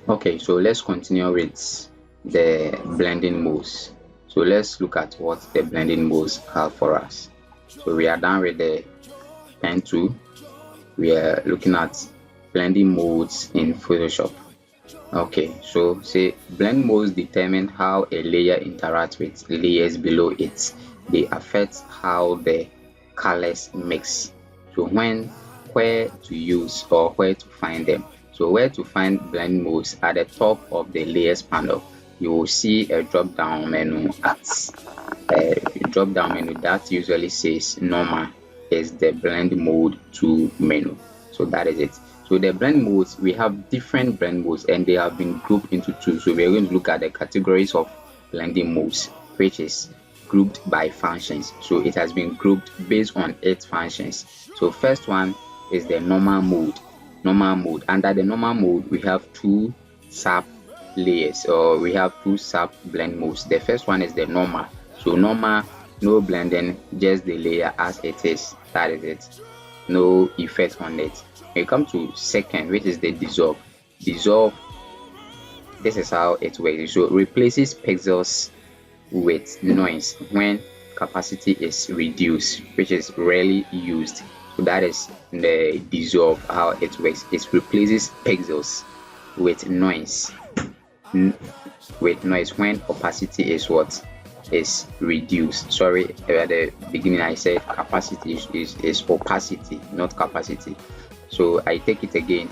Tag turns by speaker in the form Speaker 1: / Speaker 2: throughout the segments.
Speaker 1: Okay, so let's continue with the blending modes. So let's look at what the blending modes have for us. So we are done with the pen tool. We are looking at blending modes in Photoshop. Okay, so say blend modes determine how a layer interacts with layers below it. They affect how the colors mix. So where to use or where to find them. So where to find blend modes, at the top of the layers panel, you will see a drop down menu that usually says normal is the blend mode 2 menu. So that is it. So the blend modes, we have different blend modes and they have been grouped into two. So we're going to look at the categories of blending modes, which is grouped by functions. So it has been grouped based on its functions. So first one is the normal mode. Normal mode. Under the normal mode, we have two sub layers, or we have two sub blend modes. The first one is the normal. So normal, no blending, just the layer as it is. That is it. No effect on it. When you come to second, which is the dissolve. Dissolve, this is how it works. So it replaces pixels with noise when capacity is reduced, which is rarely used. So that is the dissolve, how it works. It replaces pixels with noise when opacity is what is reduced. Sorry, at the beginning I said capacity is opacity, not capacity. So I take it again.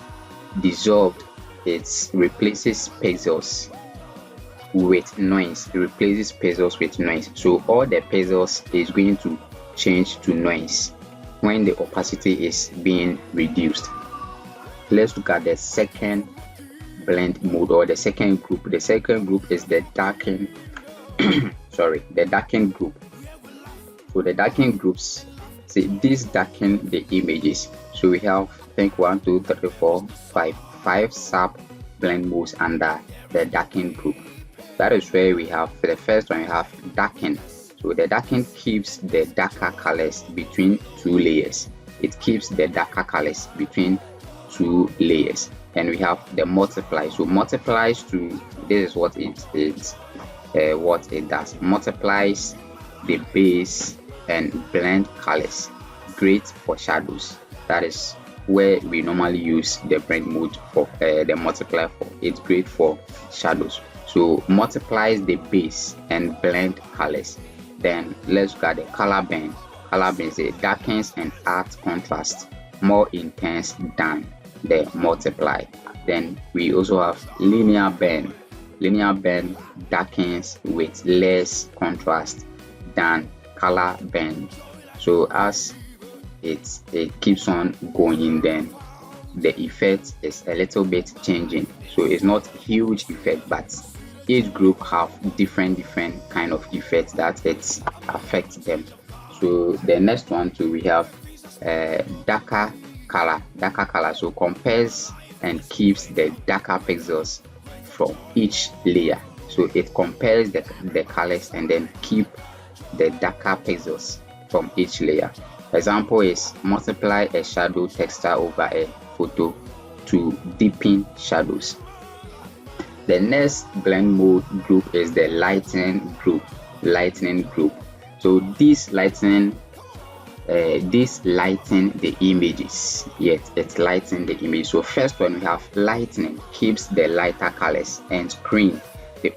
Speaker 1: Dissolved, it replaces pixels with noise. It replaces pixels with noise. So all the pixels is going to change to noise when the opacity is being reduced. Let's look at the second blend mode, or the second group. The second group is the darken the darken group. So the darken groups, see, these darken the images. So we have, I think, 1 2 3 4 5 sub blend modes under the darken group. That is where we have, for the first one, we have darken. So the darken keeps the darker colors between two layers. It keeps the darker colors between two layers. And we have the multiply. So multiplies to, this is what it does. Multiplies the base and blend colors. Great for shadows. That is where we normally use the blend mode for the multiply for. It's great for shadows. So multiplies the base and blend colors. Then let's look at the color band. Color band, it darkens and adds contrast, more intense than the multiply. Then we also have linear band. Linear band darkens with less contrast than color band. So as it keeps on going, then the effect is a little bit changing. So it's not huge effect, but each group have different kind of effects that it affects them. So the next one too, we have darker color. So compares and keeps the darker pixels from each layer. So it compares the colors and then keep the darker pixels from each layer. Example is multiply a shadow texture over a photo to deepen shadows. The next blend mode group is the lightening group. So this lighten the images. Yes, it's lighten the image. So first one, we have lightening, keeps the lighter colors, and screen, the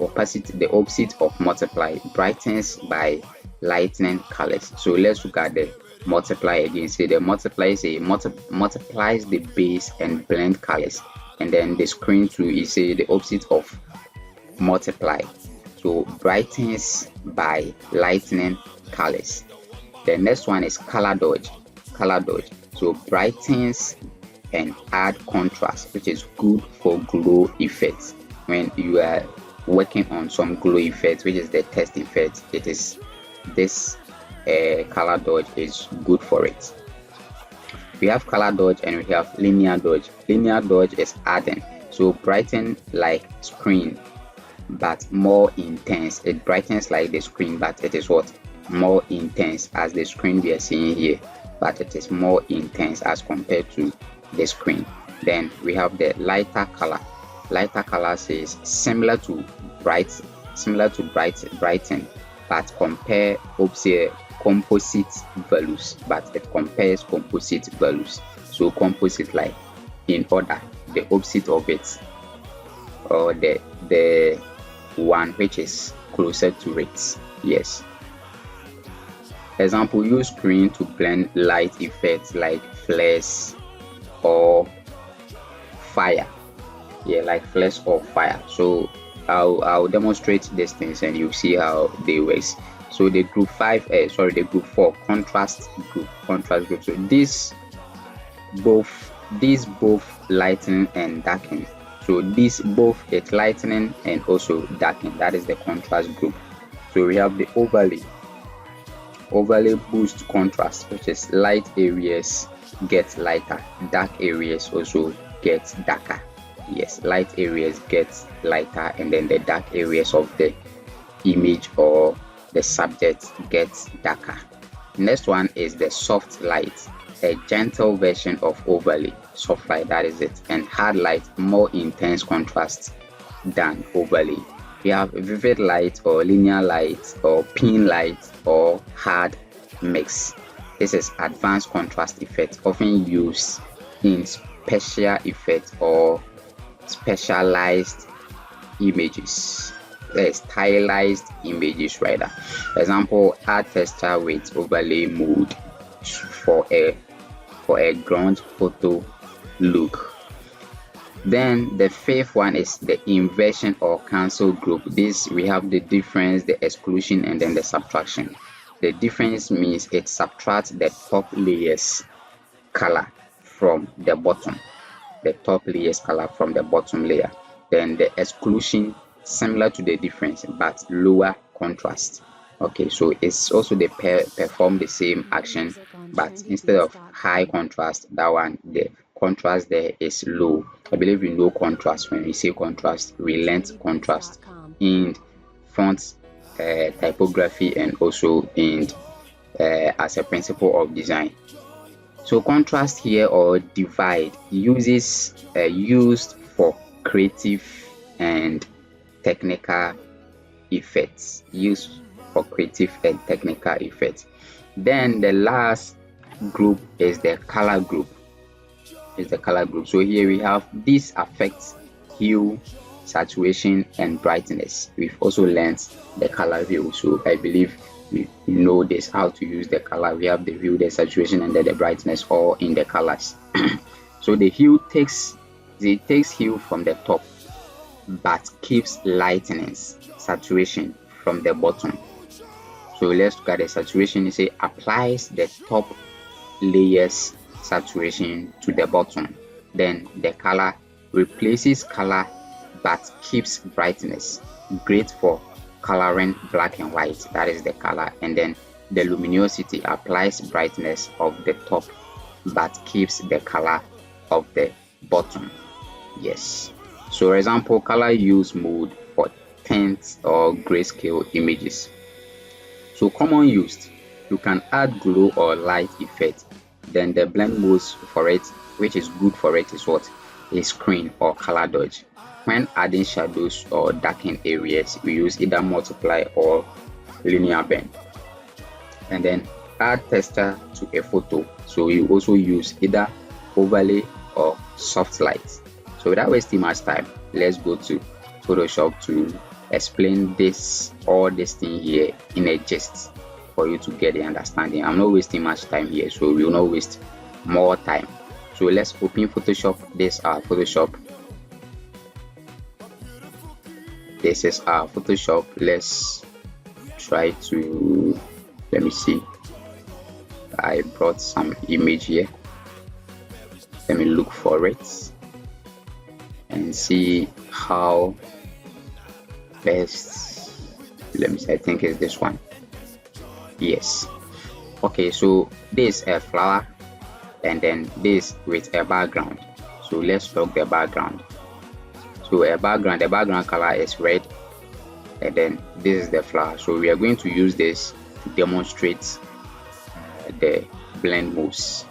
Speaker 1: opposite of multiply, brightens by lightening colors. So let's look at the multiply again. So the multiply multiplies the base and blend colors, and then the screen too is the opposite of multiply, so brightens by lightening colors. The next one is color dodge. So brightens and add contrast, which is good for glow effects. When you are working on some glow effects, which is the test effect, it is this color dodge is good for it. We have color dodge and we have linear dodge. Linear dodge is adding, so brighten like screen but more intense. It brightens like the screen, but it is what? More intense, as the screen we are seeing here, but it is more intense as compared to the screen. Then we have the lighter color. Lighter colors is similar to brighten, but compare composite values, but it compares composite values. So composite, like in order, the opposite of it, or the one which is closer to it. Yes. Example, use screen to blend light effects like flares or fire. Yeah, like flares or fire. So I'll demonstrate these things and you see how they work. So the group 4 contrast group. So these both lighten and darken. So this both it lightening and also darken. That is the contrast group. So we have the overlay. Overlay boost contrast, which is light areas get lighter, dark areas also get darker. Yes, light areas get lighter, and then the dark areas of the image or the subject gets darker. Next one is the soft light, a gentle version of overlay. Soft light, that is it. And hard light, more intense contrast than overlay. We have vivid light or linear light or pin light or hard mix. This is advanced contrast effect, often used in special effects or specialized images, stylized images rather. For example, add texture with overlay mode for a ground photo look. Then the fifth one is the inversion or cancel group. This we have the difference, the exclusion, and then the subtraction. The difference means it subtracts the top layers color from the bottom. The top layers color from the bottom layer. Then the exclusion, similar to the difference but lower contrast. Okay, so it's also they perform the same action, but instead of high contrast, that one the contrast there is low. I believe you know contrast. When we say contrast, relent contrast in font typography and also in as a principle of design. So contrast here or divide used for creative and technical effects. Then the last group is the color group. So here we have this affects hue, saturation, and brightness. We've also learned the color view. So I believe you know this, how to use the color. We have the hue, the saturation, and then the brightness all in the colors. So the hue takes hue from the top but keeps lightness, saturation from the bottom. So let's look at the saturation. You say applies the top layers saturation to the bottom. Then the color replaces color but keeps brightness. Great for coloring black and white, that is the color. And then the luminosity applies brightness of the top but keeps the color of the bottom. Yes. So for example, color use mode for tints or grayscale images. So common used, you can add glow or light effect. Then the blend modes for it, which is good for it, is what? Is screen or color dodge. When adding shadows or darken areas, we use either multiply or linear bend. And then add texture to a photo. So you also use either overlay or soft light. So without wasting much time, let's go to Photoshop to explain all this thing here in a gist for you to get the understanding. I'm not wasting much time here, so we will not waste more time. So let's open Photoshop. This is our Photoshop. Let's try to, let me see, I brought some image here. Let me look for it and see how best. Let me see, I think it's this one. Yes. Okay, so this is a flower and then this with a background. So let's look the background. So the background color is red, and then this is the flower. So we are going to use this to demonstrate the blend modes.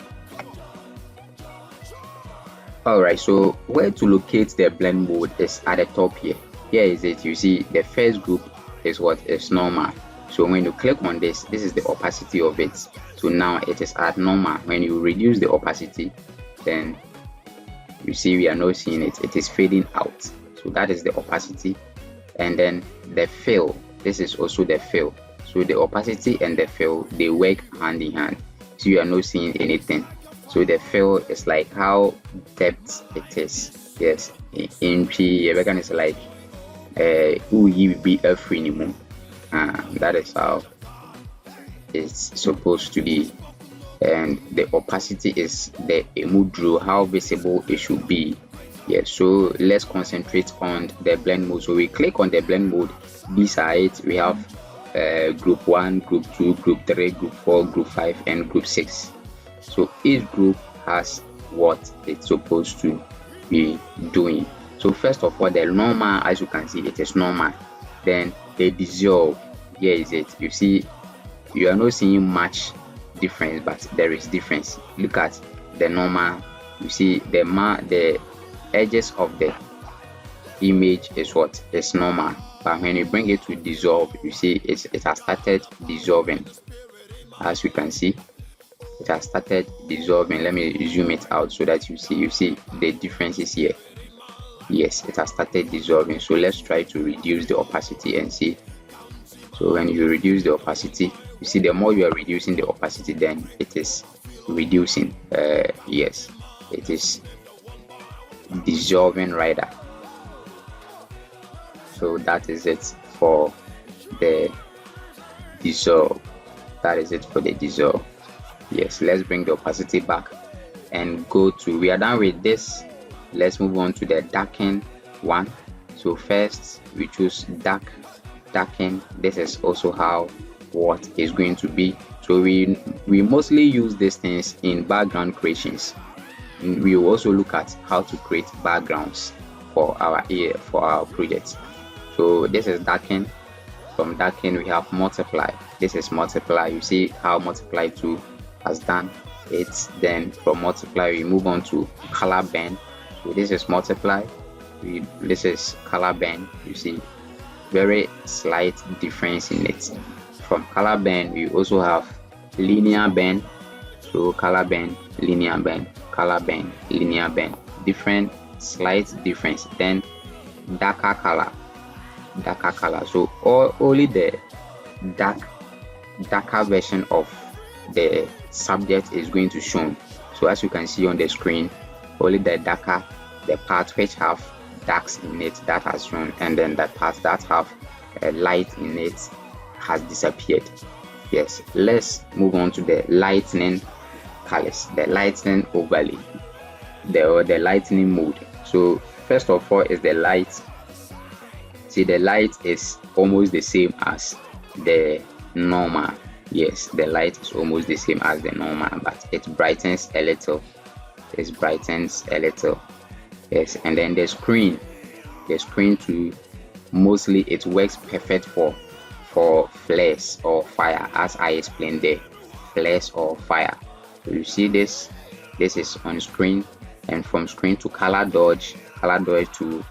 Speaker 1: All right, so where to locate the blend mode is at the top here. Here is it. You see the first group is what is normal. So when you click on this is the opacity of it. So now it is at normal. When you reduce the opacity, then you see we are not seeing it. It is fading out. So that is the opacity. And then the fill, this is also the fill. So the opacity and the fill, they work hand in hand. So you are not seeing anything. So the fill is like how depth it is. Yes, in P, is like you be a free anymore. That is how it's supposed to be. And the opacity is the emudro, how visible it should be. Yes, so let's concentrate on the blend mode. So we click on the blend mode. These are it. We have group 1, group 2, group 3, group 4, group 5, and group 6. So each group has what it's supposed to be doing. So first of all, the normal, as you can see, it is normal. Then the dissolve, here is it. You see, you are not seeing much difference, but there is difference. Look at the normal. You see the edges of the image is what is normal, but when you bring it to dissolve, you see it has started dissolving. As you can see, it has started dissolving. Let me zoom it out so that you see the differences here. Yes, it has started dissolving. So let's try to reduce the opacity and see. So when you reduce the opacity, you see the more you are reducing the opacity, then it is reducing. Yes, it is dissolving rather. So that is it for the dissolve. That is it for the dissolve. Yes, let's bring the opacity back and go to, we are done with this. Let's move on to the darken one. So first we choose darken. This is also how what is going to be. So we mostly use these things in background creations. We will also look at how to create backgrounds for our projects. So this is darken. From darken we have multiply. This is multiply. You see how multiply 2 has done it. Then from multiply we move on to color band. So this is multiply. This is color band. You see very slight difference in it. From color band we also have linear band. So color band, linear band, color band, linear band, different slight difference. Then darker color. So only the darker version of the subject is going to show. So as you can see on the screen, only the darker, the part which have darks in it, that has shown, and then the parts that have a light in it has disappeared. Yes, let's move on to the lightning colors, the lightning overlay, the lightning mode. So first of all is the light. See, the light is almost the same as the normal. Yes, the light is almost the same as the normal, but it brightens a little. Yes, and then the screen too, mostly it works perfect for flares or fire, as I explained there, flares or fire. So you see this is on screen, and from screen to color dodge to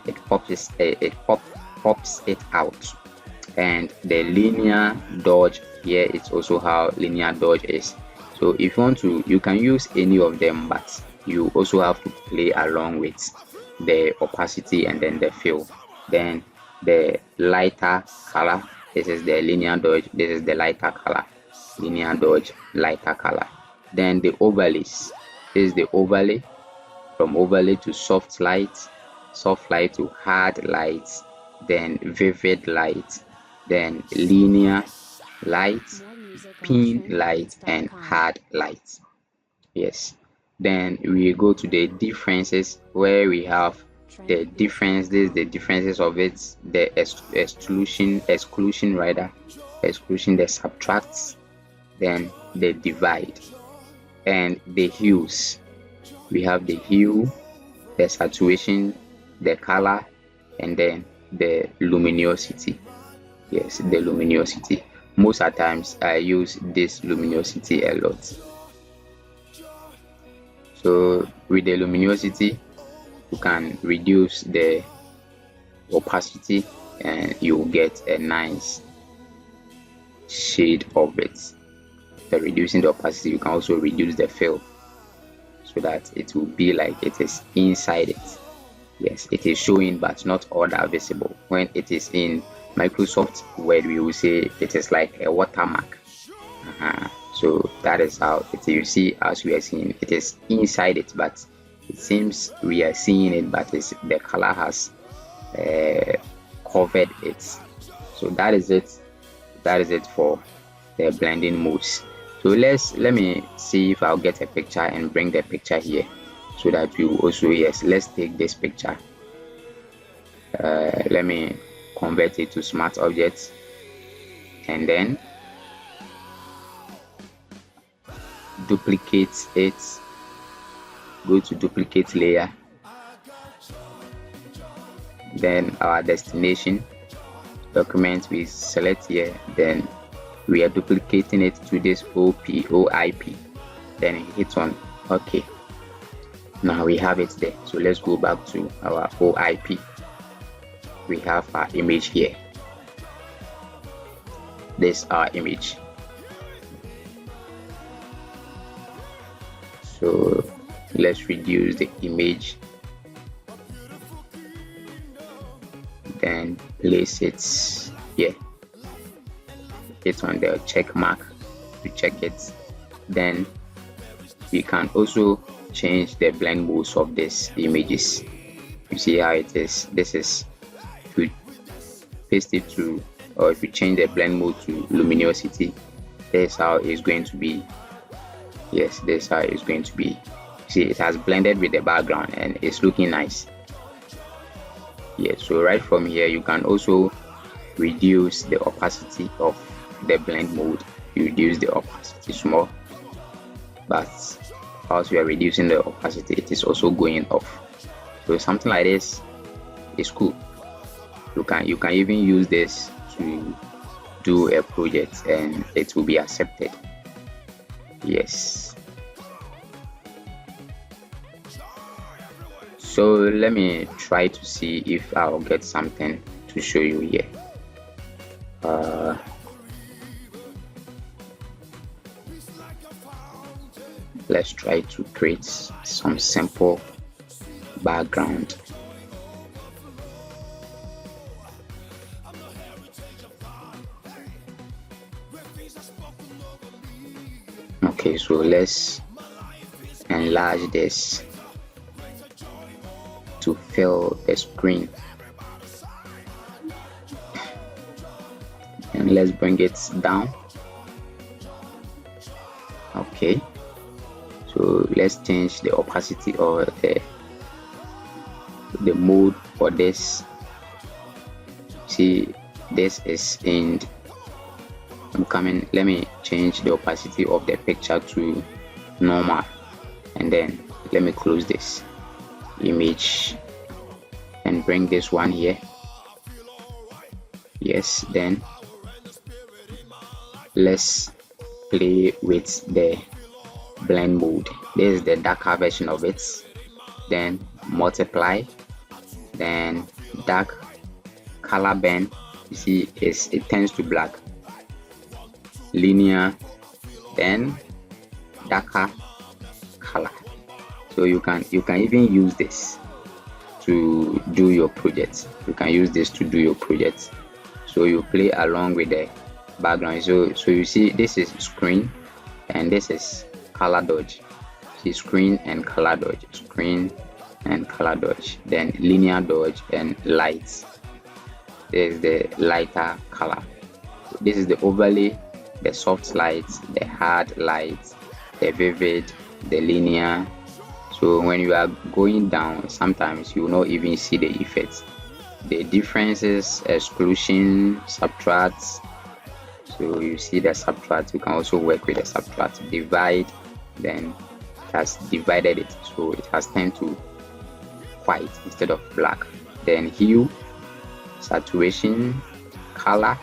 Speaker 1: it pops it out. And the linear dodge, here it's also how linear dodge is. So if you want to, you can use any of them, but you also have to play along with the opacity and then the fill. Then the lighter color, this is the linear dodge, this is the lighter color, linear dodge, lighter color. Then the overlays, this is the overlay. From overlay to soft light to hard light, then vivid light, then linear light, pin light, and hard light. Yes, then we go to the differences, where we have the differences, the differences of it, the exclusion, the subtracts, then the divide, and the hues. We have the hue, the saturation, the color, and then the luminosity. Yes, the luminosity. Most of the times I use this luminosity a lot. So with the luminosity, you can reduce the opacity and you will get a nice shade of it. By reducing the opacity, you can also reduce the fill so that it will be like it is inside it. Yes, it is showing but not all that visible. When it is in Microsoft Word, we will say it is like a watermark. So that is how it is. You see, as we are seeing, it is inside it, but it seems we are seeing it, but the color has covered it. So that is it. That is it for the blending modes. So let me see if I'll get a picture and bring the picture here so that you also, yes, let's take this picture. Let me convert it to smart objects and then duplicate it. Go to duplicate layer, then our destination document we select here, then we are duplicating it to this OIP, then hit on OK. Now we have it there. So let's go back to our OIP. We have our image here. This is our image. So let's reduce the image, then place it here. Hit on the check mark to check it. Then we can also change the blend modes of these images. You see how it is. This is, if you paste it to, or if you change the blend mode to luminosity, this is how it's going to be. Yes, this is how it's going to be. See, it has blended with the background and it's looking nice. Yes, so right from here you can also reduce the opacity of the blend mode. You reduce the opacity small, but as we are reducing the opacity, it is also going off. So something like this is cool. You can even use this to do a project and it will be accepted. Yes. So let me try to see if I'll get something to show you here. Let's try to create some simple background. Okay, so let's enlarge this to fill the screen, and let's bring it down. Okay, so let's change the opacity or the mode for this. See, this is in, I'm coming, let me change the opacity of the picture to normal, and then let me close this image and bring this one here. Yes, then let's play with the blend mode. This is the darker version of it. Then multiply, then dark color band. You see, it turns to black. Linear, then darker color. So you can even use this to do your project. You can use this to do your project. So you play along with the background. So you see, this is screen and this is color dodge. See, screen and color dodge, screen and color dodge, then linear dodge and lights. This is the lighter color. This is the overlay, the soft lights, the hard lights, the vivid, the linear. So when you are going down, sometimes you will not even see the effects. The differences, exclusion, subtract. So you see the subtract. You can also work with the subtract. Divide, then it has divided it, so it has turned to white instead of black. Then hue, saturation, color,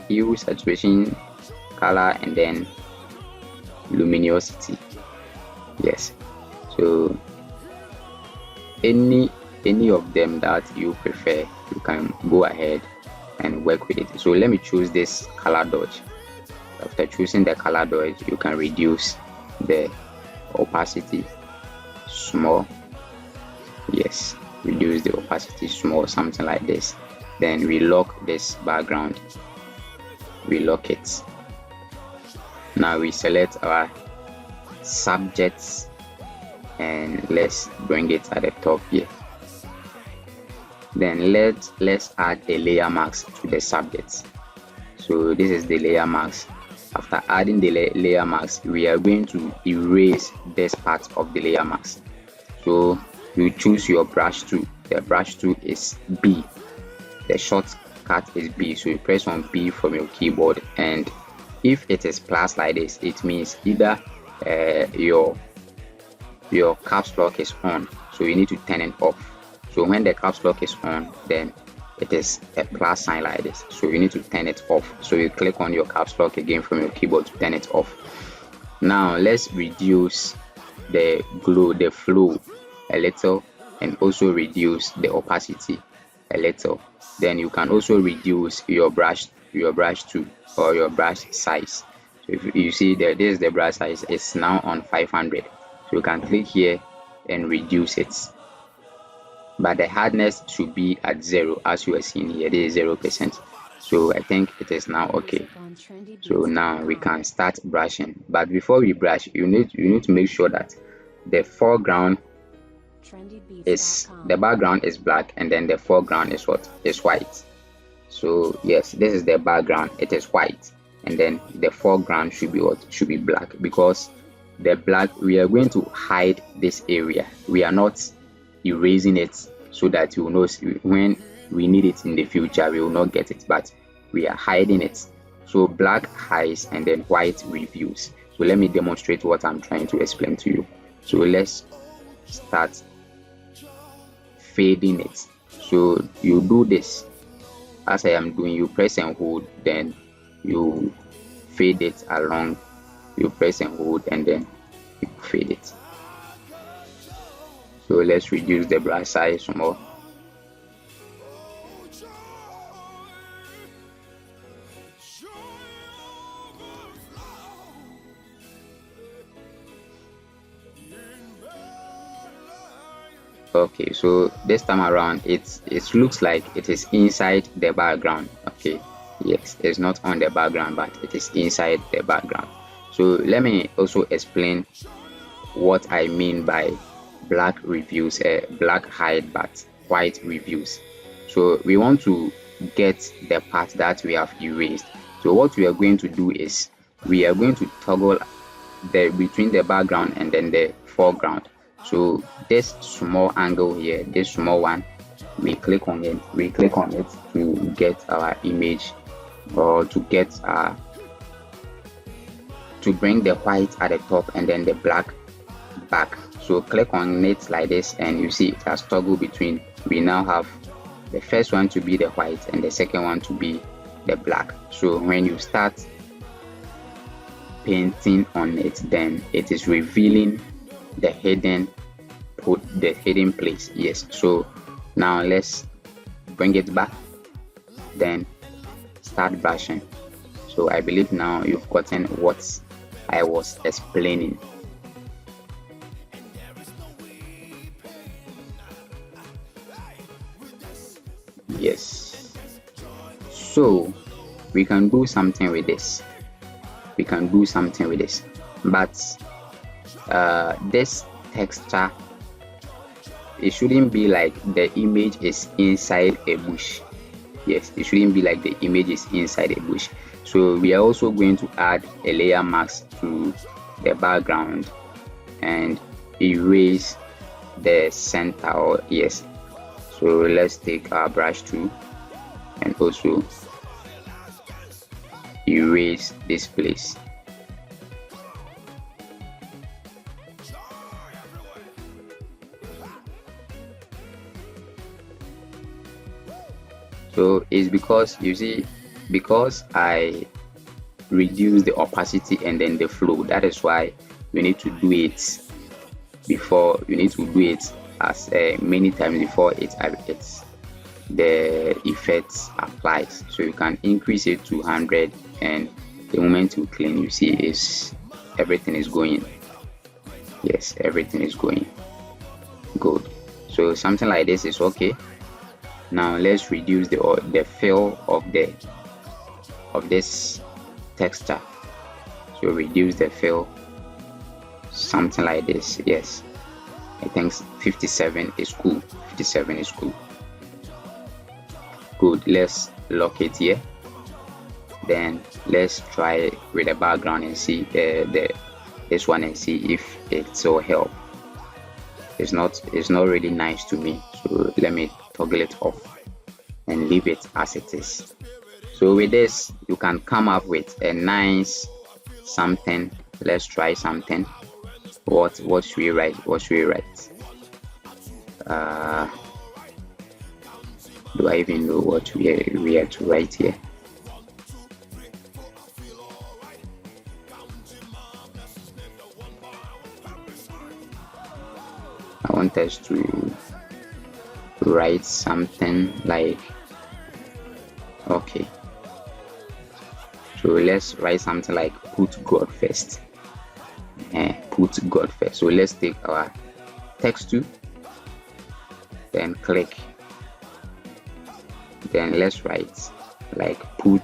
Speaker 1: hue, saturation, color, and then luminosity. Yes, So any of them that you prefer, you can go ahead and work with it. So let me choose this color dodge. After choosing the color dodge, you can reduce the opacity small. Yes, reduce the opacity small, something like this. Then we lock this background, we lock it. Now we select our subjects and let's bring it at the top here. Then let's add a layer mask to the subjects. So this is the layer mask. After adding the layer mask, we are going to erase this part of the layer mask. So you choose your brush tool. The brush tool is B. The shortcut is B. So you press on B from your keyboard, and if it is plus like this, it means either your caps lock is on, so you need to turn it off. So when the caps lock is on, then it is a plus sign like this, so you need to turn it off. So you click on your caps lock again from your keyboard to turn it off. Now let's reduce the glow, the flow a little, and also reduce the opacity a little. Then you can also reduce your brush tool or your brush size. So if you see that this is the brush size, it's now on 500. So you can click here and reduce it, but the hardness should be at 0, as you are seeing here. This is 0%. So I think it is now okay. So now we can start brushing, but before we brush, you need to make sure that the foreground is, the background is black, and then the foreground is what? Is white. So yes, this is the background, it is white, and then the foreground should be what? Should be black, because the black, we are going to hide this area. We are not erasing it so that you will know when we need it in the future we will not get it, but we are hiding it. So black hides and then white reveals. So let me demonstrate what I'm trying to explain to you. So let's start fading it. So you do this as I am doing. You press and hold, then you fade it along. You press and hold, and then you fade it. So let's reduce the brush size some more. Okay, so this time around it looks like it is inside the background. Okay, yes, it's not on the background, but it is inside the background. So let me also explain what I mean by black reviews, black hide but white reviews. So we want to get the part that we have erased. So what we are going to do is we are going to toggle between the background and then the foreground. So this small angle here, this small one, we click on it to get our image, or to get to bring the white at the top and then the black back. So click on it like this, and you see it has toggled between. We now have the first one to be the white and the second one to be the black. So when you start painting on it, then it is revealing the hidden place. Yes, so now let's bring it back, then start brushing. So I believe now you've gotten what I was explaining. Yes, so we can do something with this. But this texture, it shouldn't be like the image is inside a bush. Yes, it shouldn't be like the image is inside a bush. So we are also going to add a layer mask to the background and erase the center, or yes. So let's take our brush tool and also erase this place. So it's because, you see, because I reduce the opacity and then the flow, that is why we need to do it before you need to do it as many times before it's the effect applies. So you can increase it to 100, and the moment you clean, you see is everything is going. Yes, everything is going good. So something like this is okay. Now let's reduce the fill of this texture. So reduce the fill, something like this. Yes, I think 57 is cool. 57 is cool. Good. Let's lock it here. Then let's try with the background and see this one and see if it will help. It's not really nice to me, so let me toggle it off and leave it as it is. So with this, you can come up with a nice something. Let's try something. What should we write? What should we write? Do I even know what we are to write here? I want us to write something like, okay, so let's write something like put God first. Put God first. So let's take our text tool, then click, then let's write like put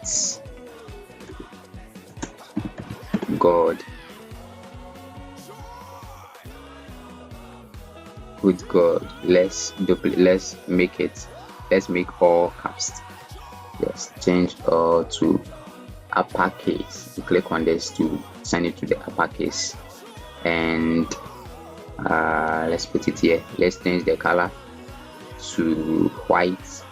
Speaker 1: God, put God. Let's make all caps. Let's change all to uppercase. You click on this to send it to the uppercase, and let's put it here. Let's change the color to white,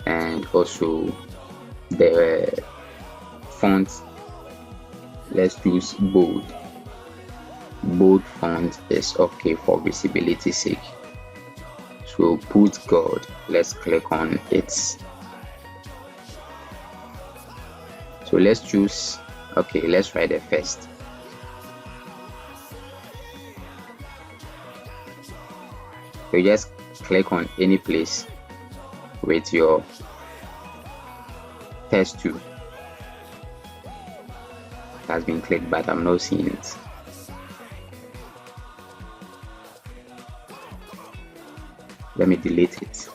Speaker 1: and also the font, let's choose bold. Bold font is okay for visibility sake. So put God, let's click on it. So let's choose, okay, let's write the first. So just click on any place with your text tool. It has been clicked, but I'm not seeing it. Let me delete it,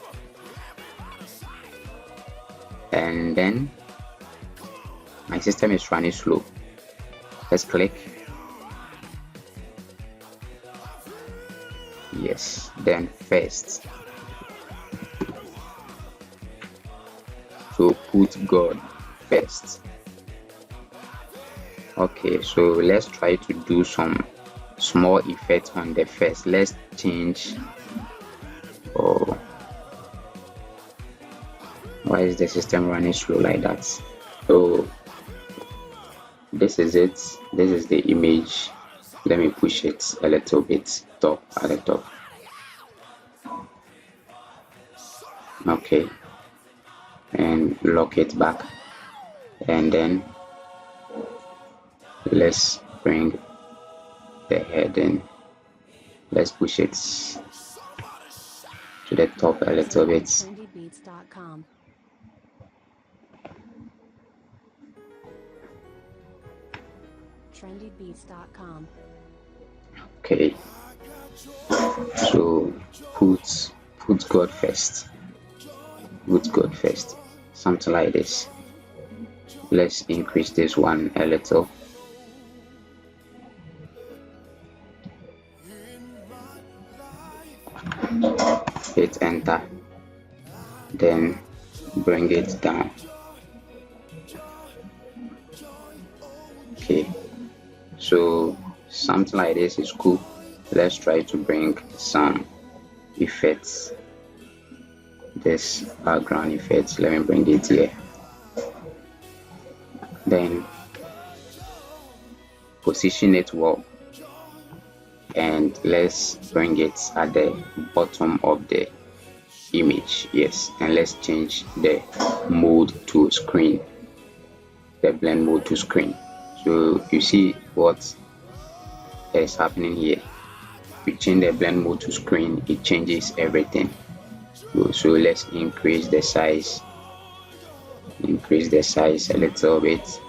Speaker 1: and then my system is running slow. Let's click. Yes, then first. So put God first. Okay, so let's try to do some small effect on the first. Let's change. Oh, why is the system running slow like that? So this is it. This is the image. Let me push it a little bit top at the top. Okay, and lock it back, and then let's bring the head in. Let's push it to the top a little bit.
Speaker 2: trendybeats.com. trendybeats.com.
Speaker 1: Okay, so put God first. Put God first. Something like this. Let's increase this one a little. Hit enter, then bring it down. Okay, so something like this is cool. Let's try to bring some effects. This background effects, let me bring it here. Then position it well, and let's bring it at the bottom of the image. Yes, and let's change the mode to screen, the blend mode to screen. So you see what is happening here. We change the blend mode to screen, it changes everything. So let's increase the size a little bit,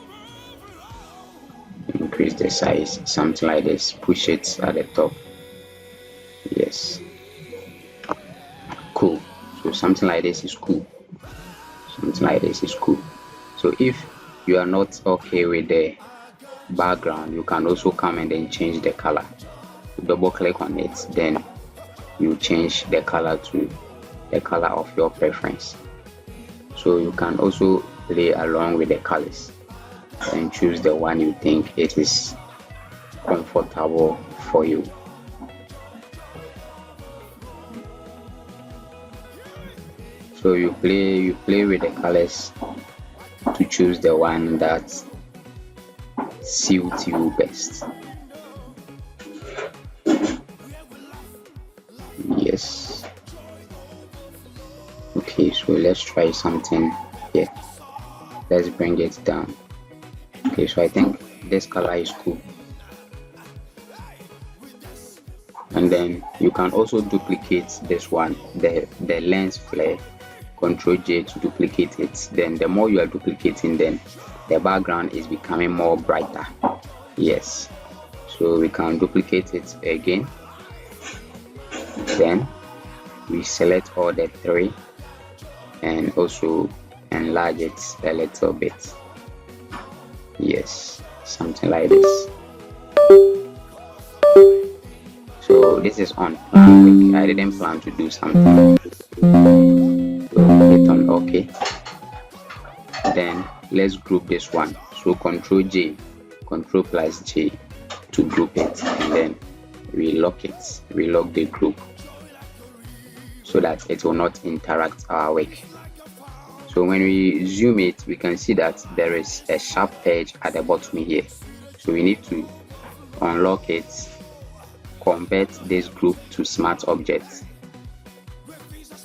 Speaker 1: increase the size, something like this, push it at the top. Yes, cool. So something like this is cool. So if you are not okay with the background, you can also come and then change the color. Double click on it, then you change the color to the color of your preference. So you can also play along with the colors and choose the one you think it is comfortable for you. So you play with the colors to choose the one that suits you best. Yes. Okay, so let's try something here. Let's bring it down. Okay, so I think this color is cool. And then you can also duplicate this one, the lens flare. Control J to duplicate it. Then the more you are duplicating, then the background is becoming more brighter. Yes, so we can duplicate it again. Then we select all the three and also enlarge it a little bit. Yes, something like this. So this is on plan. I didn't plan to do something. So hit on OK. Then let's group this one. So Control J, Control plus J to group it, and then relock it, relock the group so that it will not interact our work. So when we zoom it, we can see that there is a sharp edge at the bottom here. So we need to unlock it, convert this group to smart objects,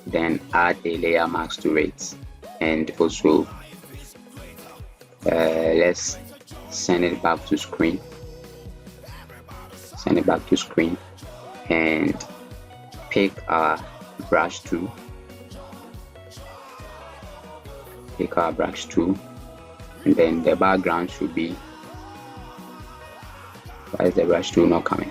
Speaker 1: then add a layer mask to it, and also let's send it back to screen. And pick our brush tool. And then the background should be, why is the brush tool not coming?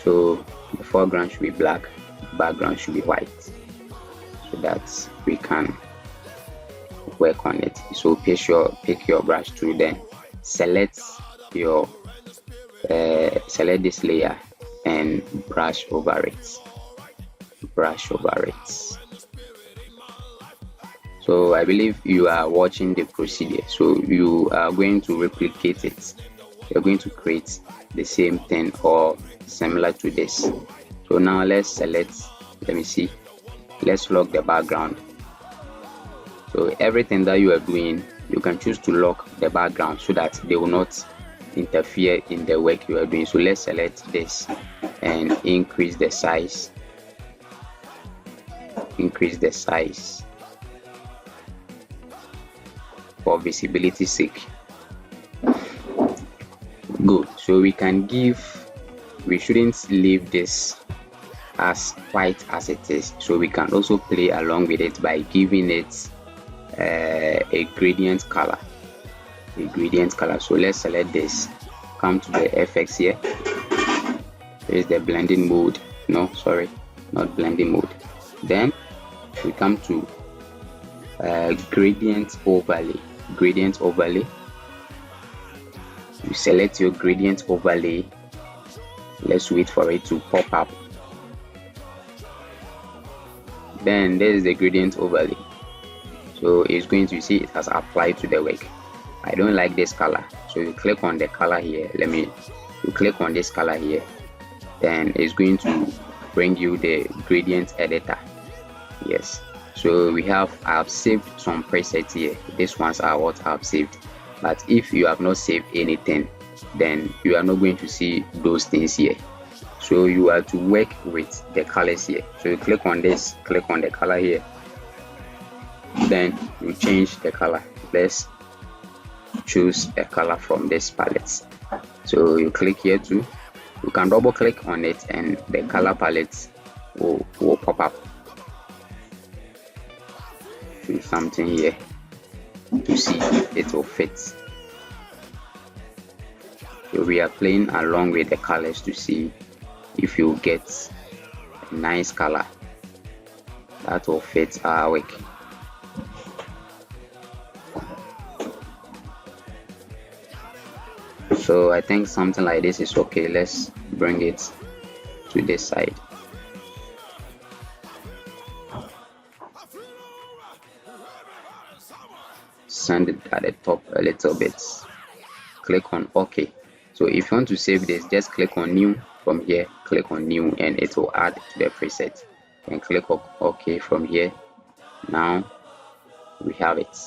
Speaker 1: So the foreground should be black, background should be white, so that we can work on it. So pick your brush tool, then select your select this layer and brush over it. So I believe you are watching the procedure. So you are going to replicate it. You're going to create the same thing or similar to this. So now let's select, let me see, let's lock the background. So everything that you are doing, you can choose to lock the background so that they will not interfere in the work you are doing. So let's select this and increase the size. For visibility sake. Good. So we shouldn't leave this as white as it is. So we can also play along with it by giving it a gradient color. So let's select this, come to the FX here. There's the blending mode. No, sorry, not blending mode. Then we come to gradient overlay. You select your gradient overlay. Let's wait for it to pop up. Then there is the gradient overlay. So it's going to see it has applied to the work. I don't like this color, so you click on the color here. You click on this color here, then it's going to bring you the gradient editor. Yes, so I've saved some presets here. These ones are what I've saved, but if you have not saved anything, then you are not going to see those things here. So you are to work with the colors here. So you click on this, click on the color here, Then you change the color. Let's choose a color from this palette. So you click here too. You can double click on it and the color palette will pop up. Choose something here to see if it will fit. So we are playing along with the colors to see if you get a nice color that will fit our work. So I think something like this is okay. Let's bring it to this side. Send it at the top a little bit. Click on OK. So if you want to save this, just click on new from here, click on new, and it will add to the preset. And click on OK from here. Now we have it.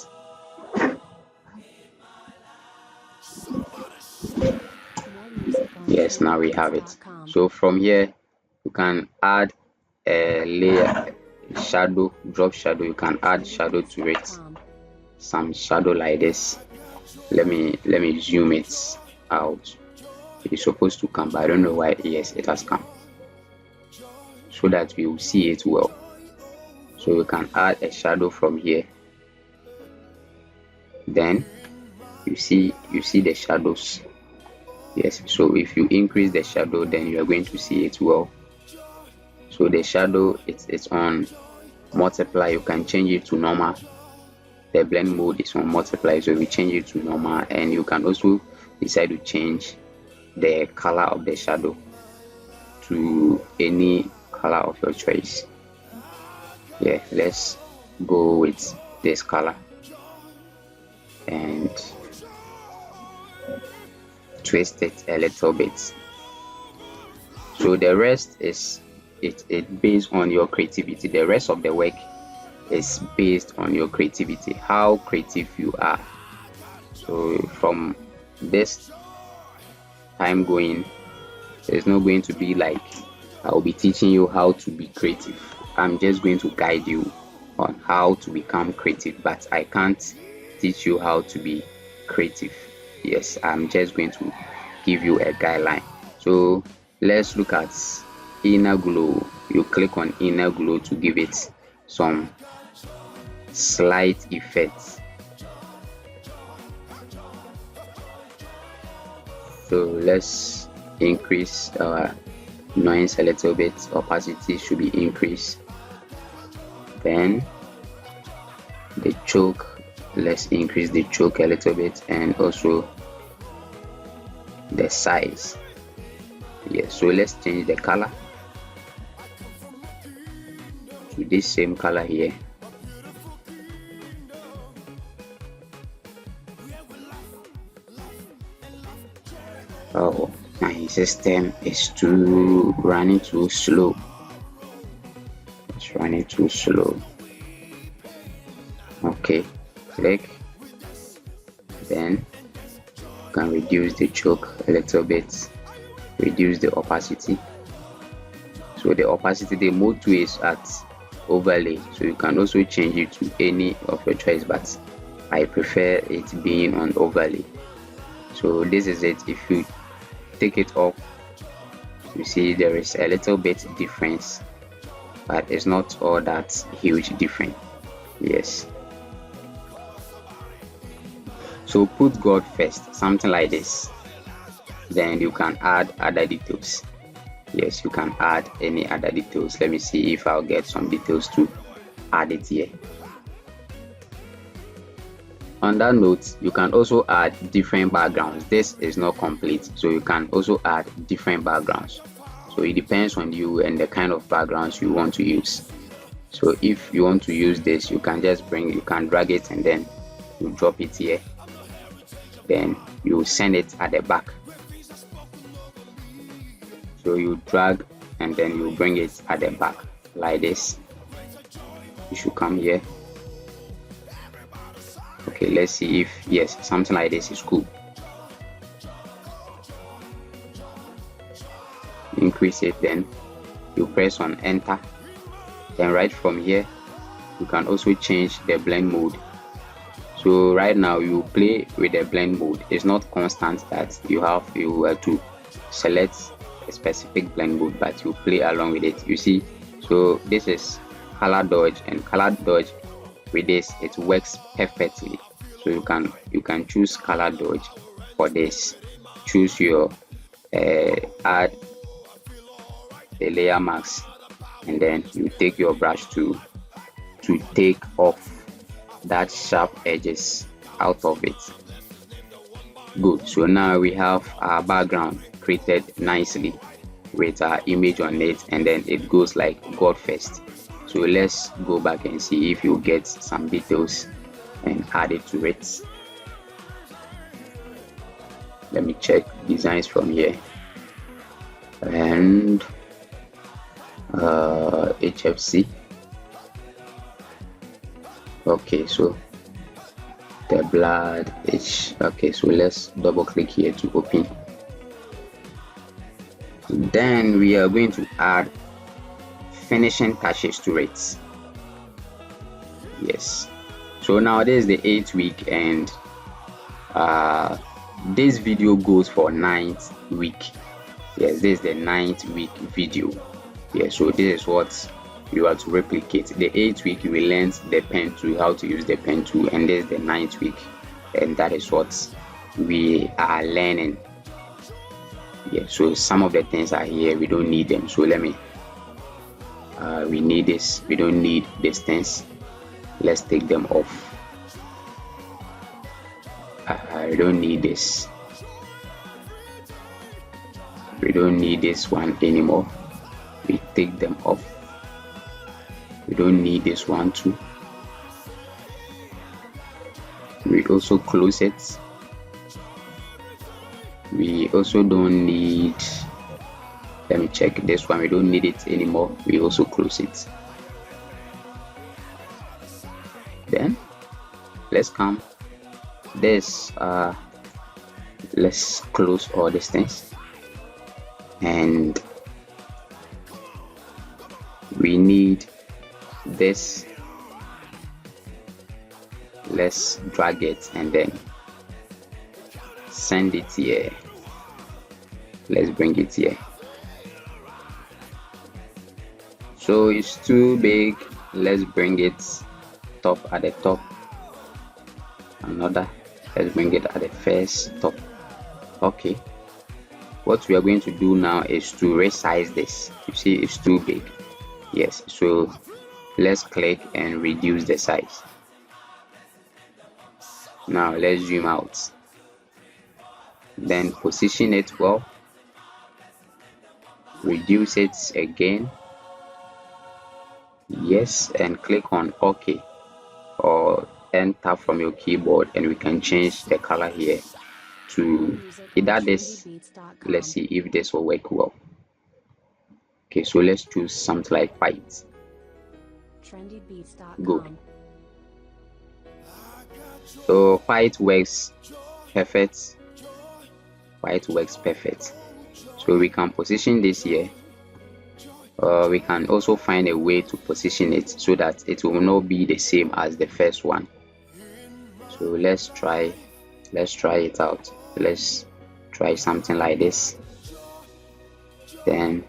Speaker 1: Yes, now we have it. So from here you can add a layer, shadow, drop shadow. You can add shadow to it, some shadow like this. Let me zoom it out. It's supposed to come, but I don't know why. Yes, it has come, so that we will see it well. So you can add a shadow from here. Then you see the shadows. Yes, so if you increase the shadow, then you are going to see it well. So the shadow, it's on multiply. You can change it to normal. The blend mode is on multiply, so we change it to normal, and you can also decide to change the color of the shadow to any color of your choice. Yeah, let's go with this color and twist it a little bit. So the rest is it based on your creativity. The rest of the work is based on your creativity, how creative you are. So from this time going, there's not going to be like I'll be teaching you how to be creative. I'm just going to guide you on how to become creative, but I can't teach you how to be creative. Yes, I'm just going to give you a guideline. So let's look at inner glow. You click on inner glow to give it some slight effects. So let's increase our noise a little bit. Opacity should be increased. Then the choke, let's increase the choke a little bit, and also the size. Yes, so let's change the color to this same color here. Oh, my system is running too slow. It's running too slow. Okay, click. Then you can reduce the choke a little bit, reduce the opacity. So the opacity, the mode 2 is at overlay, so you can also change it to any of your choice, but I prefer it being on overlay. So this is it. If you take it off, you see there is a little bit difference, but it's not all that huge difference. Yes, so put God first, something like this. Then you can add other details. Yes, you can add any other details. Let me see if I'll get some details to add it here. On that note, you can also add different backgrounds. This is not complete, so you can also add different backgrounds. So it depends on you and the kind of backgrounds you want to use. So if you want to use this, you can just you can drag it and then you drop it here. Then you send it at the back. So you drag and then you bring it at the back like this. You should come here. Okay, let's see if yes, something like this is cool. Increase it, then you press on enter. Then right from here you can also change the blend mode. So right now you play with the blend mode. It's not constant that you have to select a specific blend mode, but you play along with it. You see, so this is color dodge, and color dodge with this, it works perfectly. So you can choose color dodge for this. Choose your add the layer mask, and then you take your brush to take off that sharp edges out of it. Good. So now we have our background created nicely with our image on it, and then it goes like God first. So let's go back and see if you get some details and add it to it. Let me check designs from here, and HFC. Okay, so the blood is okay. So let's double click here to open. Then we are going to add finishing touches to it. Yes. So now this is the 8th week, and this video goes for 9th week. Yes, this is the 9th week video. Yeah, so this is what you have to replicate. The 8th week we learned the pen tool, how to use the pen tool, and this is the 9th week, and that is what we are learning. Yeah, so some of the things are here, we don't need them. So let me we need this, we don't need these things. Let's take them off. I don't need this. We don't need this one anymore. We take them off. We don't need this one too. We also close it. We also don't need, let me check this one, we don't need it anymore. We also close it. Then let's come this, let's close all these things, and we need this. Let's drag it and then send it here. Let's bring it here. So it's too big. Let's bring it top at the top. Another. Let's bring it at the first top. Okay. What we are going to do now is to resize this. You see, it's too big. Yes. So let's click and reduce the size. Now let's zoom out. Then position it well. Reduce it again. Yes, and click on OK, or enter from your keyboard, and we can change the color here to either this. Let's see if this will work well. Okay, so let's choose something like white. Good. So white works perfect. White works perfect. So we can position this here. We can also find a way to position it so that it will not be the same as the first one. So let's try it out. Let's try something like this. Then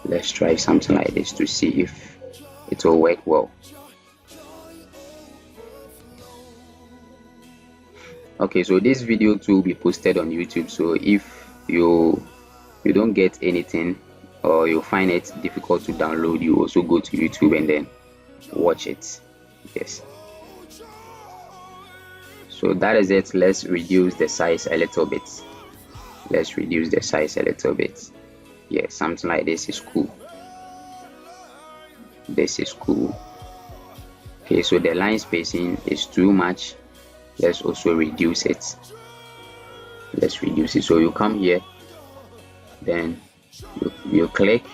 Speaker 1: let's try something like this to see if it will work well. Okay, so this video too will be posted on YouTube. So if you don't get anything, or you find it difficult to download, you also go to YouTube and then watch it. Yes. So that is it. Let's reduce the size a little bit. Let's reduce the size a little bit. Yeah, something like this is cool. This is cool. Okay, so the line spacing is too much. Let's also reduce it. Let's reduce it. So you come here, then you click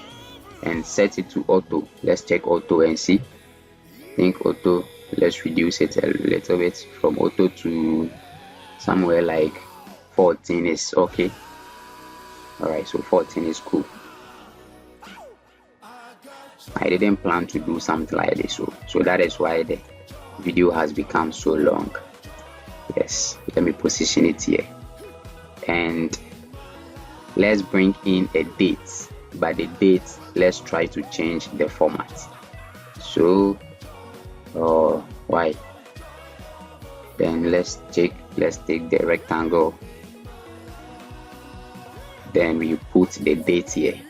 Speaker 1: and set it to auto. Let's check auto and see. I think auto, let's reduce it a little bit from auto to somewhere like 14 is okay. Alright, so 14 is cool. I didn't plan to do something like this, so that is why the video has become so long. Yes, let me position it here, and let's bring in a date. By the date, let's try to change the format. So why then let's take the rectangle, then we put the date here.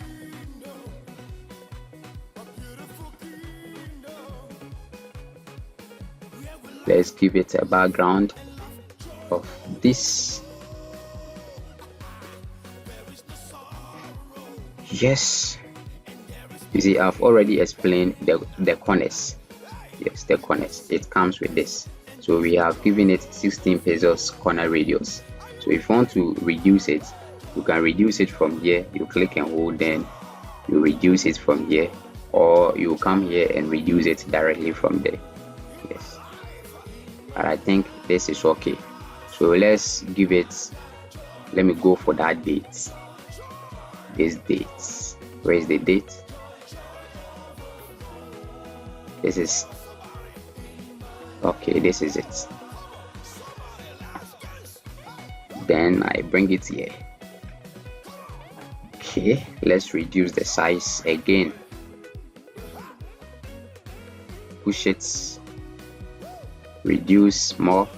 Speaker 1: Let's give it a background of this. Yes, you see, I've already explained the corners. Yes, the corners, it comes with this. So we have given it 16 pixels corner radius. So if you want to reduce it, you can reduce it from here. You click and hold, then you reduce it from here, or you come here and reduce it directly from there. Yes, but I think this is okay. So let's give it, let me go for that date. This date, where is the date? This is okay, this is it. Then I bring it here. Okay, let's reduce the size again. Push it, reduce more,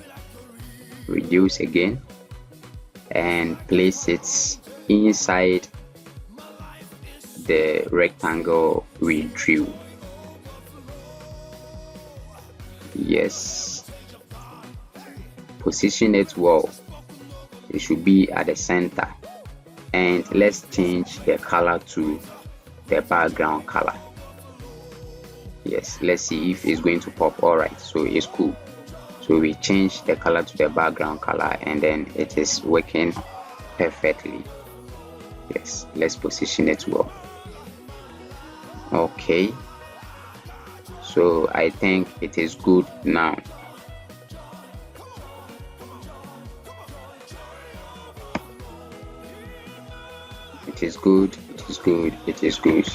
Speaker 1: reduce again, and place it inside the rectangle we drew. Yes, position it well. It should be at the center, and let's change the color to the background color. Yes, let's see if it's going to pop. All right, so it's cool. So we change the color to the background color, and then it is working perfectly. Yes, let's position it well. Okay, so I think it is good now. It is good, it is good, it is good.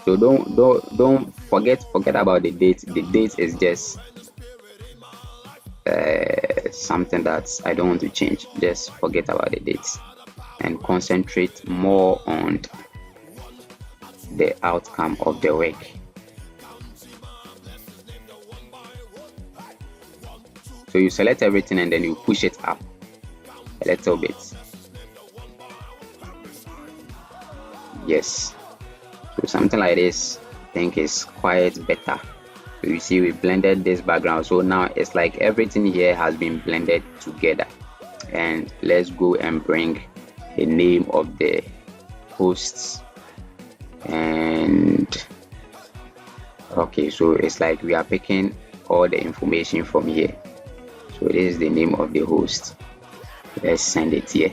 Speaker 1: So don't forget about the date. The date is just something that I don't want to change. Just forget about the dates and concentrate more on the outcome of the work. So you select everything and then you push it up a little bit. Yes, so something like this I think is quite better. So you see, we blended this background, so now it's like everything here has been blended together. And let's go and bring the name of the hosts. And okay, so it's like we are picking all the information from here. So this is the name of the host. Let's send it here,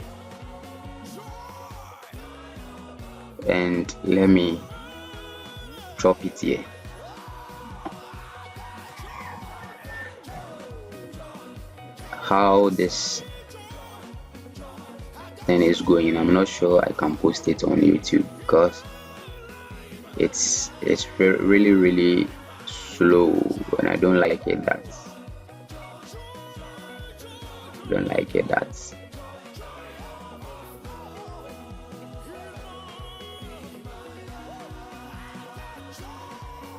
Speaker 1: and let me drop it here. How this thing is going, I'm not sure I can post it on YouTube because it's really slow, and I don't like it that.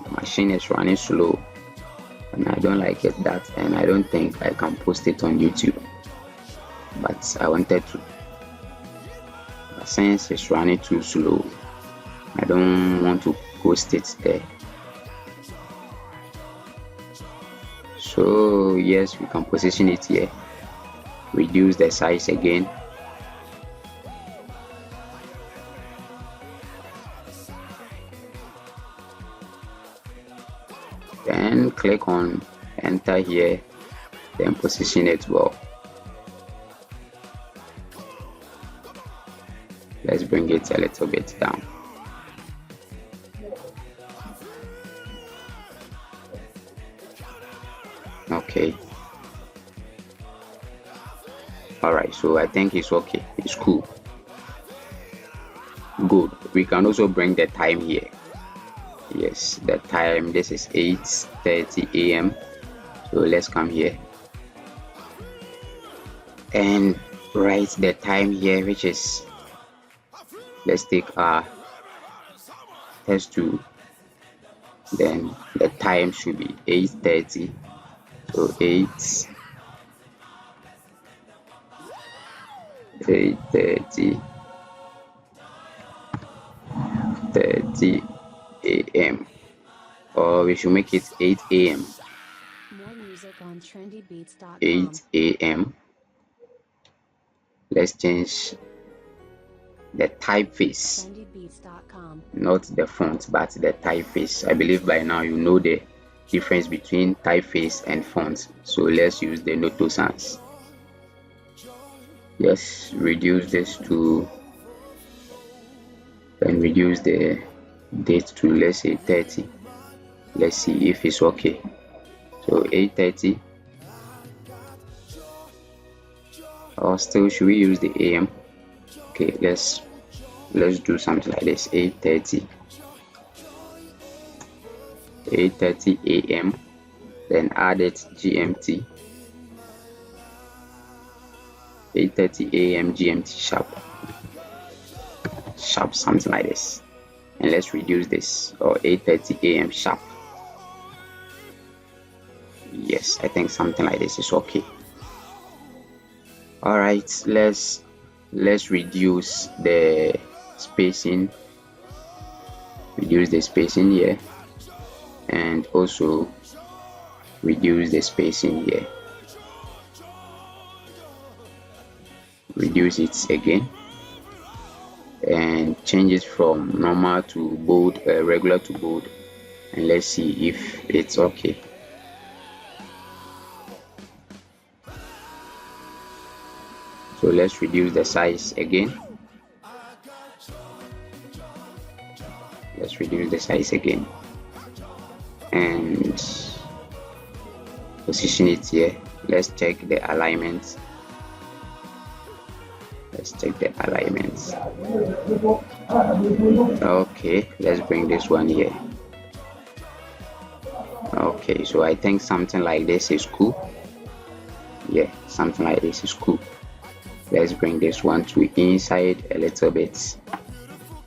Speaker 1: The machine is running slow, and I don't like it that, and I don't think I can post it on YouTube, but I wanted to. But since it's running too slow, I don't want to post it there. So yes, we can position it here. Reduce the size again. Then click on enter here, then position it well. Let's bring it a little bit down. Okay. All right, so I think it's okay. It's cool. Good. We can also bring the time here. Yes, the time, this is 8:30 a.m. So let's come here and write the time here, which is, let's take our test 2. Then the time should be 8:30. So 8:30 a.m. or we should make it 8 a.m.
Speaker 2: More music on trendybeats.com.
Speaker 1: 8 a.m. Let's change the typeface,
Speaker 2: trendybeats.com.
Speaker 1: not the font, but the typeface. I believe by now you know the difference between typeface and font. So let's use the Noto Sans. Yes, reduce this to, and reduce the date to, let's say 30. Let's see if it's okay. So 8:30, or still should we use the AM? Okay, let's do something like this. 8:30 a.m. then add it GMT. 8:30 a.m. GMT sharp, something like this. And let's reduce this, or 8:30 a.m. sharp. Yes, I think something like this is okay. All right, let's reduce the spacing. Reduce the spacing here, and also reduce the spacing here. Reduce it again, and change it from normal to bold, regular to bold, and let's see if it's okay. So let's reduce the size again. Let's reduce the size again and position it here. Let's check the alignment. Okay, let's bring this one here. Okay, so I think something like this is cool. Yeah, something like this is cool. Let's bring this one to inside a little bit.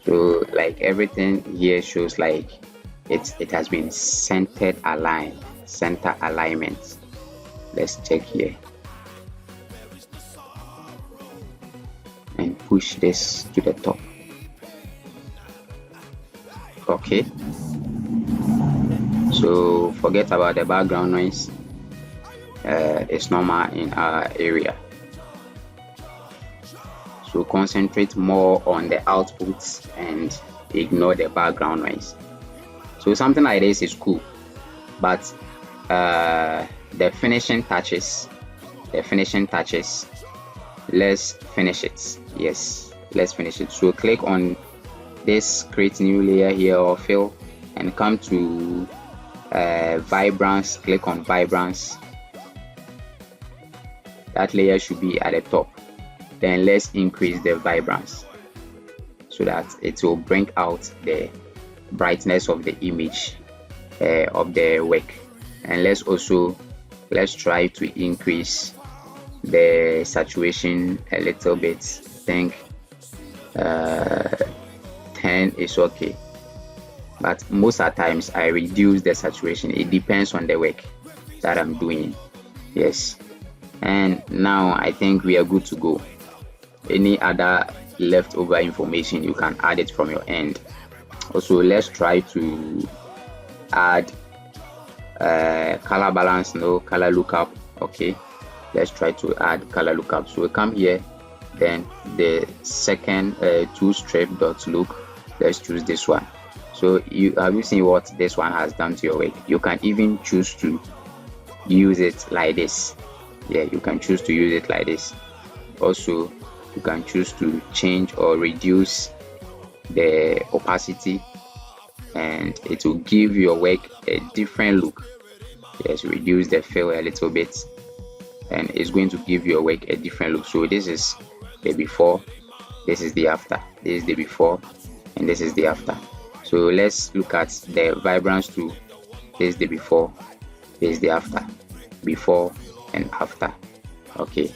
Speaker 1: So like everything here shows like it has been center alignment. Let's check here and push this to the top. Okay, so forget about the background noise. It's normal in our area, so concentrate more on the outputs and ignore the background noise. So something like this is cool, but the finishing touches, let's finish it. Yes, let's finish it. So click on this create new layer here, or fill, and come to vibrance. Click on vibrance. That layer should be at the top. Then let's increase the vibrance so that it will bring out the brightness of the image of the work. And let's try to increase the saturation a little bit. I think 10 is okay, but most of the times I reduce the saturation. It depends on the work that I'm doing. Yes, and now I think we are good to go. Any other leftover information, you can add it from your end. Also, let's try to add color balance, no color lookup. Okay, let's try to add color lookup. So we come here, then the second to strip dot look, let's choose this one. So have you seen what this one has done to your work? You can even choose to use it like this. Yeah, you can choose to use it like this. Also, you can choose to change or reduce the opacity, and it will give your work a different look. Yes, reduce the fill a little bit, and it's going to give your work a different look. So this is the before this is the after, this is the before, and this is the after. So let's look at the vibrance too. This is the before, this is the after, before and after. Okay,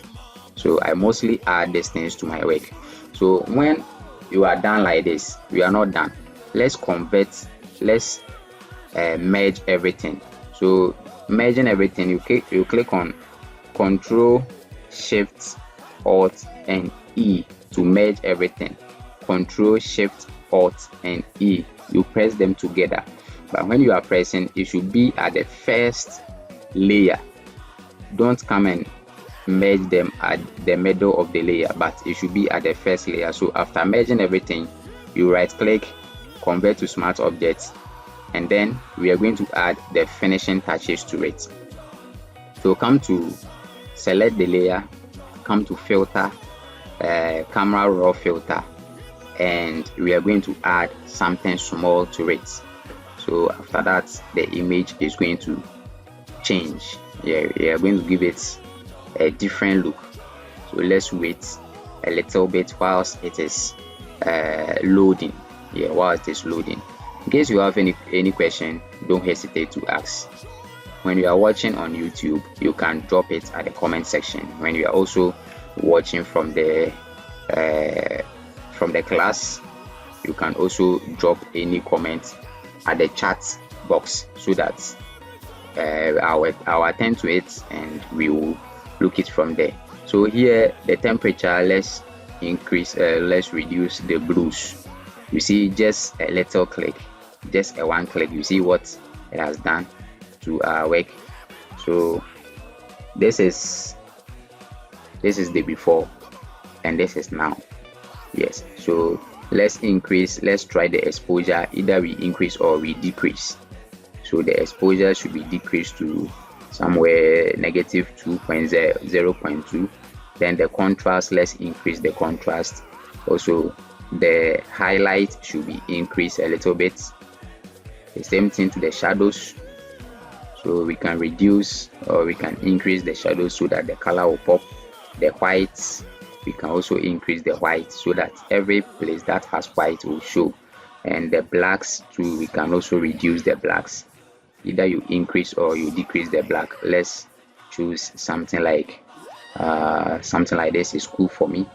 Speaker 1: so I mostly add these things to my work. So when you are done like this, we are not done. Let's convert, let's merge everything. So merging everything, you click on Control Shift Alt and E to merge everything. Control Shift Alt and E, you press them together. But when you are pressing, it should be at the first layer. Don't come and merge them at the middle of the layer, but it should be at the first layer. So after merging everything, you right click, convert to smart objects, and then we are going to add the finishing touches to it. So come to select the layer, come to filter, camera raw filter, and we are going to add something small to it. So after that, the image is going to change. Yeah, we are going to give it a different look. So let's wait a little bit whilst it is loading. Yeah, while it is loading. In case you have any question, don't hesitate to ask. When you are watching on YouTube, you can drop it at the comment section. When you are also watching from the class, you can also drop any comment at the chat box so that I'll attend to it and we will look it from there. So here the temperature, let's increase, let's reduce the blues. You see, just a little click, just a one click, you see what it has done to our work. So this is the before and this is now. Yes, so let's try the exposure. Either we increase or we decrease. So the exposure should be decreased to somewhere negative 0.2. Then the contrast, let's increase the contrast. Also the highlight should be increased a little bit. The same thing to the shadows. So we can reduce or we can increase the shadows so that the color will pop. The whites, we can also increase the white so that every place that has white will show. And the blacks too, we can also reduce the blacks. Either you increase or you decrease the black. Let's choose something like this is cool for me.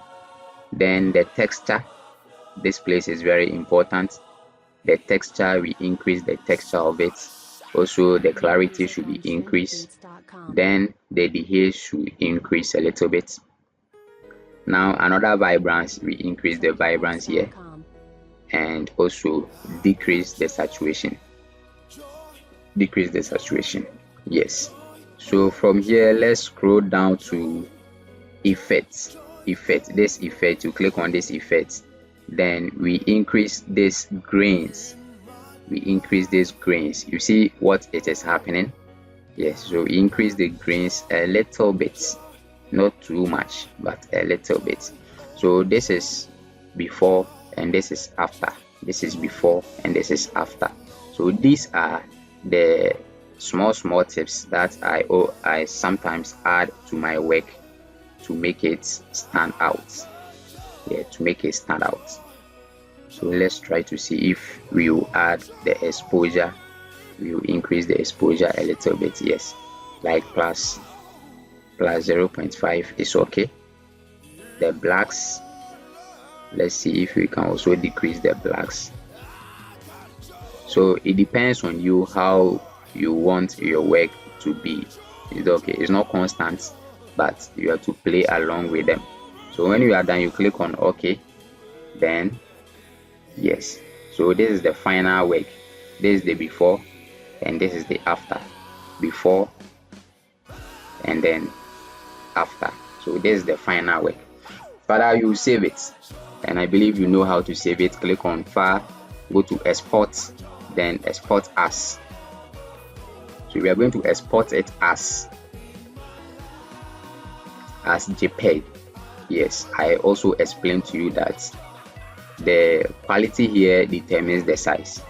Speaker 1: Then the texture, this place is very important. The texture, we increase the texture of it. Also the clarity should be increased. Then the dehaze should increase a little bit. Now another vibrance, we increase the vibrance here and also decrease the saturation. Yes. So from here, let's scroll down to effects. This effect, you click on this effect, then we increase this grains. You see what it is happening? Yes, so we increase the grains a little bit, not too much, but a little bit. So this is before and this is after. This is before and this is after. So these are the small tips that I sometimes add to my work to make it stand out. So let's try to see if we will add the exposure. We will increase the exposure a little bit. Yes, like plus 0.5 is okay. The blacks, let's see if we can also decrease the blacks. So it depends on you how you want your work to be. It's okay, it's not constant, but you have to play along with them. So when you are done, you click on OK. Then yes, so this is the final work. This is the before and this is the after. Before and then after. So this is the final work. Further, you save it, and I believe you know how to save it. Click on File, go to Export, then Export As. So we are going to export it as JPEG. Yes, I also explained to you that the quality here determines the size.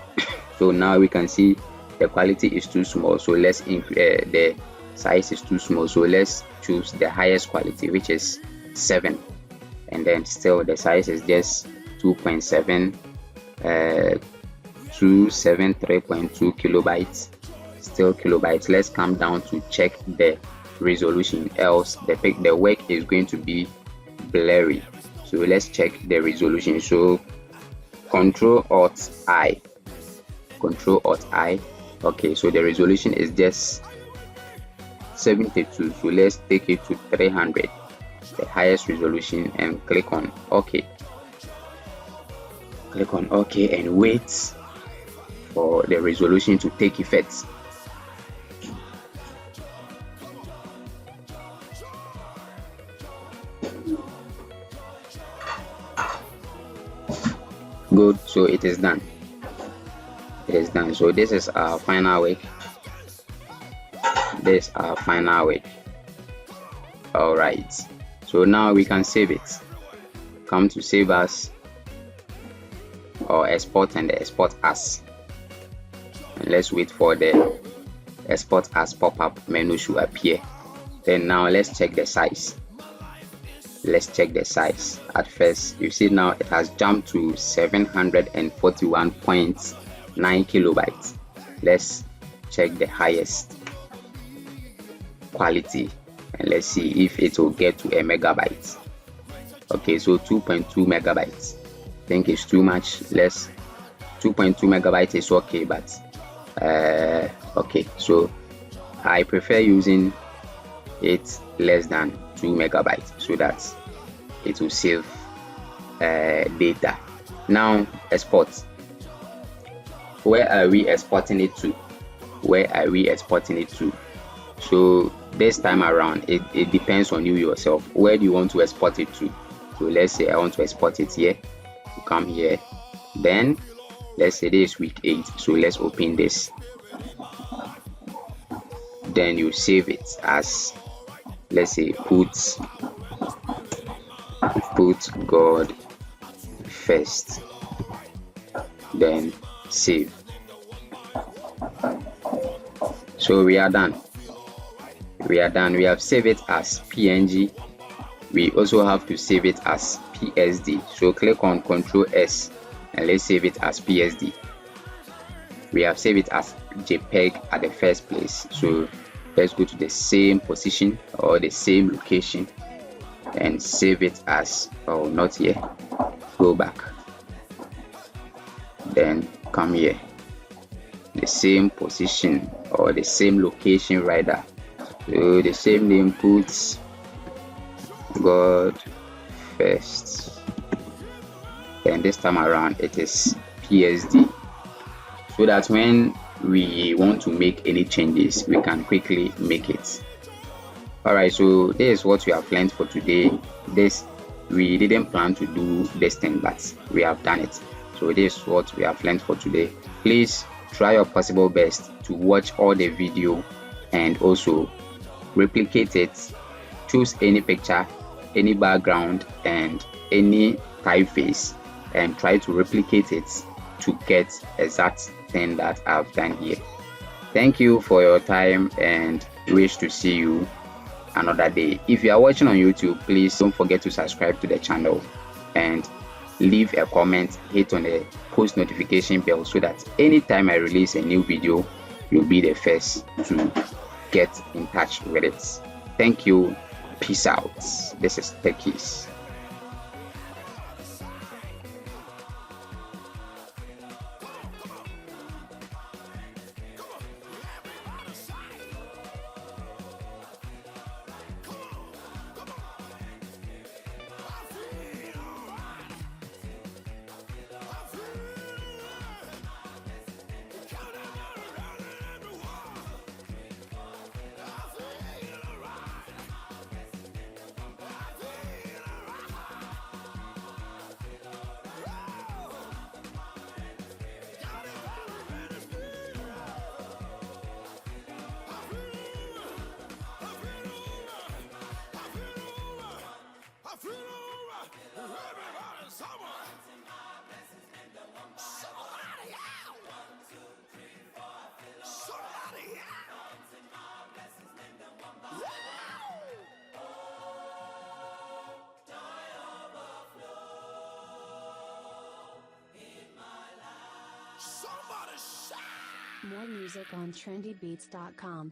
Speaker 1: So now we can see the quality is too small, so let's increase the size is too small, so let's choose the highest quality, which is 7. and then still the size is just 2.7 273.2 kilobytes, still kilobytes. Let's come down to check the resolution, else the work is going to be blurry. So let's check the resolution. So Control Alt I. Okay, so the resolution is just 72. So let's take it to 300, the highest resolution, and click on OK. Click on OK and wait for the resolution to take effect. Good, so it is done. It is done. So this is our final work. This is our final work. All right. So now we can save it. Come to save as or export and the export as. And let's wait for the export as pop-up menu to appear. Then now let's check the size. Let's check the size. At first, you see now it has jumped to 741.9 kilobytes. Let's check the highest quality and let's see if it will get to a megabyte. Okay, so 2.2 megabytes. I think it's too much. 2.2 megabytes is okay, but okay, so I prefer using it less than 2 megabytes so that it will save data. Now export. Where are we exporting it to? So this time around it depends on you yourself. Where do you want to export it to? So let's say I want to export it here. You come here, then let's say this is week 8, so let's open this. Then you save it as, let's say, put God first, then save. So we are done. We have saved it as PNG. We also have to save it as PSD. So click on Ctrl S and let's save it as PSD. We have saved it as JPEG at the first place. So let's go to the same position or the same location and save it as, oh, not here. Go back. Then come here. The same position or the same location rather. So the same name, puts God first. And this time around it is PSD, so that when we want to make any changes we can quickly make it. Alright, so this is what we have learned for today. We didn't plan to do this thing, but we have done it. So this is what we have learned for today. Please try your possible best to watch all the video and also replicate it. Choose any picture, any background and any typeface and try to replicate it to get exact thing that I've done here. Thank you for your time and wish to see you another day. If you are watching on YouTube, please don't forget to subscribe to the channel and leave a comment, hit on the post notification bell so that anytime I release a new video you'll be the first to get in touch with it. Thank you. Peace out. This is Techies.
Speaker 2: More music on trendybeats.com.